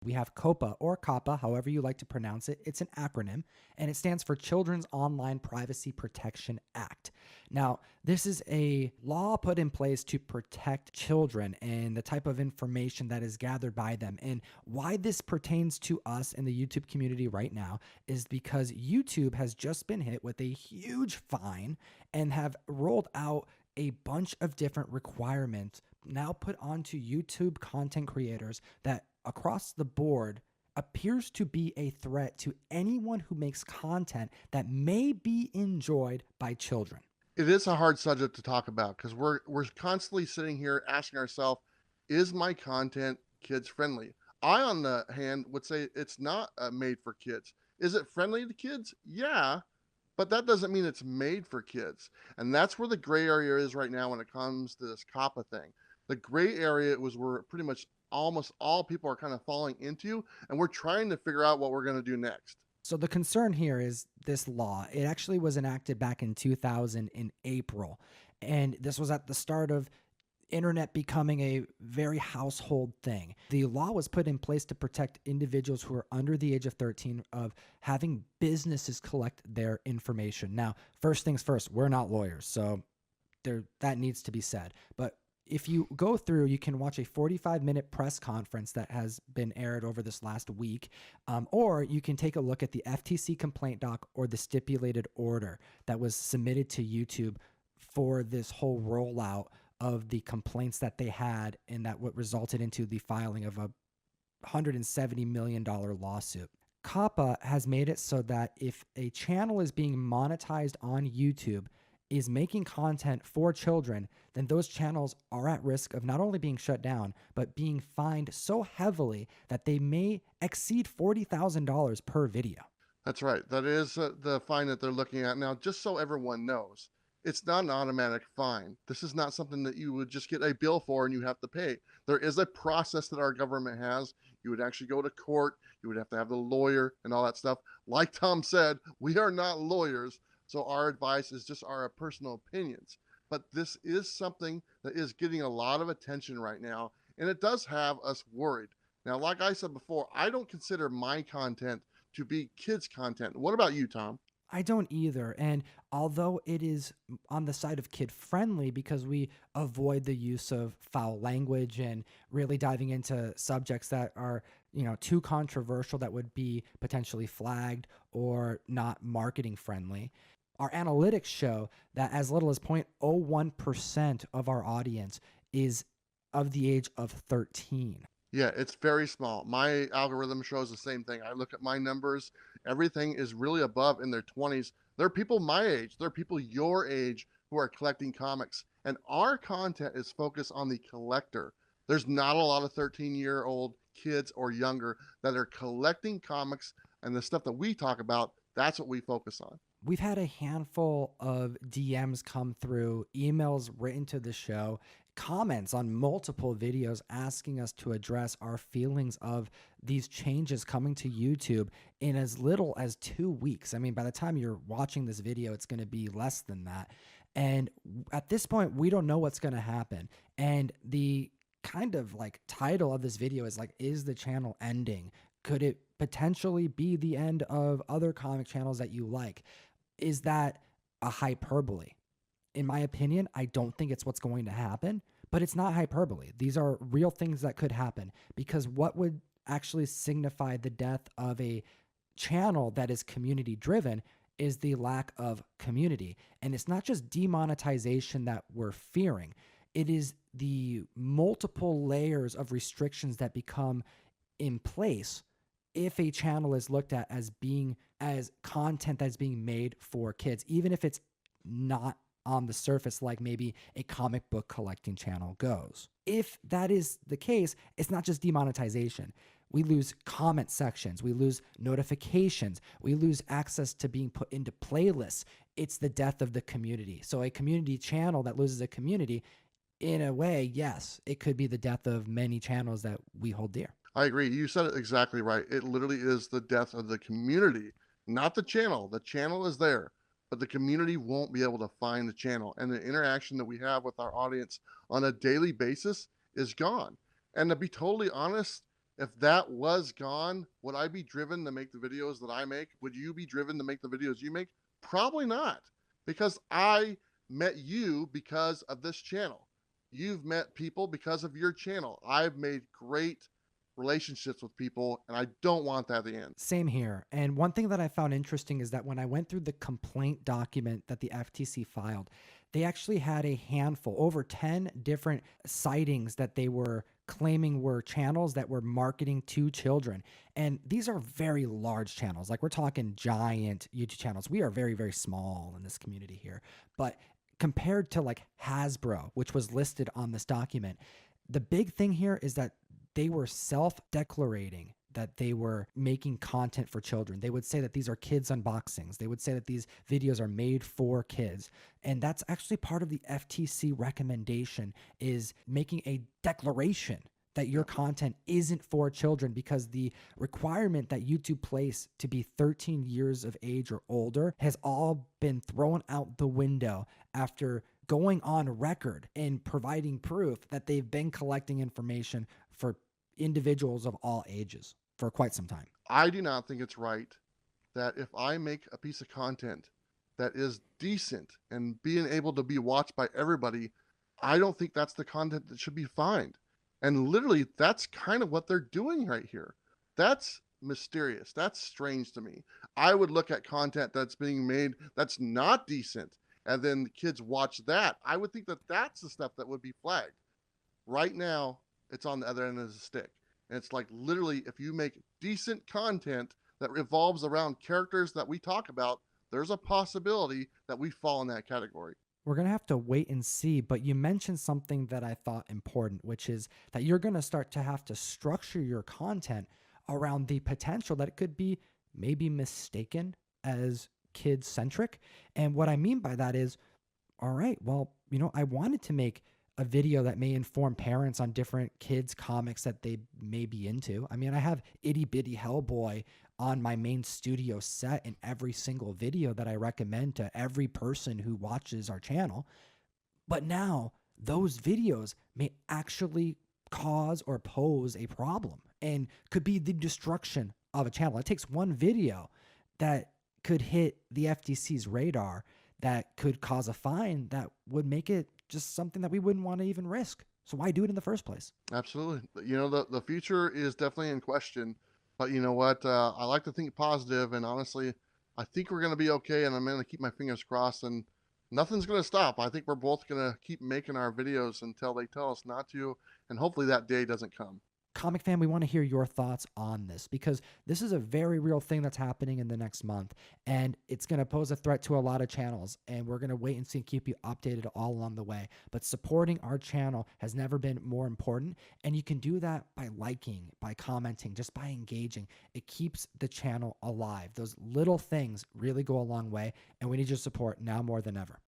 We have COPPA or COPPA, however you like to pronounce it. It's an acronym, and it stands for Children's Online Privacy Protection Act. Now, this is a law put in place to protect children and the type of information that is gathered by them. And why this pertains to us in the YouTube community right now is because YouTube has just been hit with a huge fine and have rolled out a bunch of different requirements now put onto YouTube content creators that across the board appears to be a threat to anyone who makes content that may be enjoyed by children. It is a hard subject to talk about because we're constantly sitting here asking ourselves, is my content kids friendly? I, on the hand, would say it's not made for kids. Is it friendly to kids? Yeah, but that doesn't mean it's made for kids. And that's where the gray area is right now when it comes to this COPPA thing. The gray area was where pretty much almost all people are kind of falling into, and we're trying to figure out what we're going to do next. So the concern here is this law. It actually was enacted back in 2000 in April. And this was at the start of internet becoming a very household thing. The law was put in place to protect individuals who are under the age of 13 of having businesses collect their information. Now, first things first, we're not lawyers, so that needs to be said. But if you go through, you can watch a 45-minute press conference that has been aired over this last week, or you can take a look at the FTC complaint doc or the stipulated order that was submitted to YouTube for this whole rollout of the complaints that they had, and that what resulted into the filing of a $170 million lawsuit. COPPA has made it so that if a channel is being monetized on YouTube, is making content for children, then those channels are at risk of not only being shut down, but being fined so heavily that they may exceed $40,000 per video. That's right. That is the fine that they're looking at. Now, just so everyone knows, it's not an automatic fine. This is not something that you would just get a bill for and you have to pay. There is a process that our government has. You would actually go to court. You would have to have the lawyer and all that stuff. Like Tom said, we are not lawyers. So our advice is just our personal opinions. But this is something that is getting a lot of attention right now, and it does have us worried. Now, like I said before, I don't consider my content to be kids' content. What about you, Tom? I don't either. And although it is on the side of kid friendly because we avoid the use of foul language and really diving into subjects that are, too controversial that would be potentially flagged or not marketing friendly, our analytics show that as little as 0.01% of our audience is of the age of 13. Yeah, it's very small. My algorithm shows the same thing. I look at my numbers, everything is really above in their 20s. There are people my age, there are people your age who are collecting comics. And our content is focused on the collector. There's not a lot of 13-year-old kids or younger that are collecting comics, and the stuff that we talk about, that's what we focus on. We've had a handful of DMs come through, emails written to the show, comments on multiple videos asking us to address our feelings of these changes coming to YouTube in as little as 2 weeks. I mean, by the time you're watching this video, it's going to be less than that. And at this point, we don't know what's going to happen. And the kind of like title of this video is like, is the channel ending? Could it potentially be the end of other comic channels that you like? Is that a hyperbole? In my opinion, I don't think it's what's going to happen, but it's not hyperbole. These are real things that could happen, because what would actually signify the death of a channel that is community driven is the lack of community. And it's not just demonetization that we're fearing. It is the multiple layers of restrictions that become in place if a channel is looked at as being as content that's being made for kids, even if it's not on the surface like maybe a comic book collecting channel goes. If that is the case, it's not just demonetization. We lose comment sections, we lose notifications, we lose access to being put into playlists. It's the death of the community. So a community channel that loses a community, in a way, yes, it could be the death of many channels that we hold dear. I agree. You said it exactly right. It literally is the death of the community, not the channel. The channel is there, but the community won't be able to find the channel. And the interaction that we have with our audience on a daily basis is gone. And to be totally honest, If that was gone, would I be driven to make the videos that I make? Would you be driven to make the videos you make? Probably not, because I met you because of this channel. You've met people because of your channel. I've made great relationships with people, and I don't want that to end. Same here. And one thing that I found interesting is that when I went through the complaint document that the FTC filed, they actually had a handful, over 10 different sightings that they were claiming were channels that were marketing to children. And these are very large channels. Like, we're talking giant YouTube channels. We are very, very small in this community here. But compared to like Hasbro, which was listed on this document, the big thing here is that they were self-declarating that they were making content for children. They would say that these are kids unboxings. They would say that these videos are made for kids. And that's actually part of the FTC recommendation, is making a declaration that your content isn't for children, because the requirement that YouTube place to be 13 years of age or older has all been thrown out the window after going on record and providing proof that they've been collecting information for individuals of all ages for quite some time. I do not think it's right that if I make a piece of content that is decent and being able to be watched by everybody, I don't think that's the content that should be fined. And literally, that's kind of what they're doing right here. That's mysterious. That's strange to me. I would look at content that's being made that's not decent, and then the kids watch that. I would think that that's the stuff that would be flagged. Right now, it's on the other end of the stick. And it's like, literally, if you make decent content that revolves around characters that we talk about, there's a possibility that we fall in that category. We're going to have to wait and see, but you mentioned something that I thought important, which is that you're going to start to have to structure your content around the potential that it could be maybe mistaken as kid-centric. And what I mean by that is, all right, well, I wanted to make a video that may inform parents on different kids' comics that they may be into. I mean, I have Itty Bitty Hellboy on my main studio set in every single video that I recommend to every person who watches our channel. But now those videos may actually cause or pose a problem and could be the destruction of a channel. It takes one video that could hit the FTC's radar that could cause a fine that would make it just something that we wouldn't want to even risk. So why do it in the first place? Absolutely. The future is definitely in question, but you know what? I like to think positive, and honestly, I think we're going to be okay, and I'm going to keep my fingers crossed, and nothing's going to stop. I think we're both going to keep making our videos until they tell us not to, and hopefully that day doesn't come. Comic fan, we want to hear your thoughts on this, because this is a very real thing that's happening in the next month, and it's going to pose a threat to a lot of channels, and we're going to wait and see and keep you updated all along the way. But supporting our channel has never been more important, and you can do that by liking, by commenting, just by engaging. It keeps the channel alive. Those little things really go a long way, and we need your support now more than ever.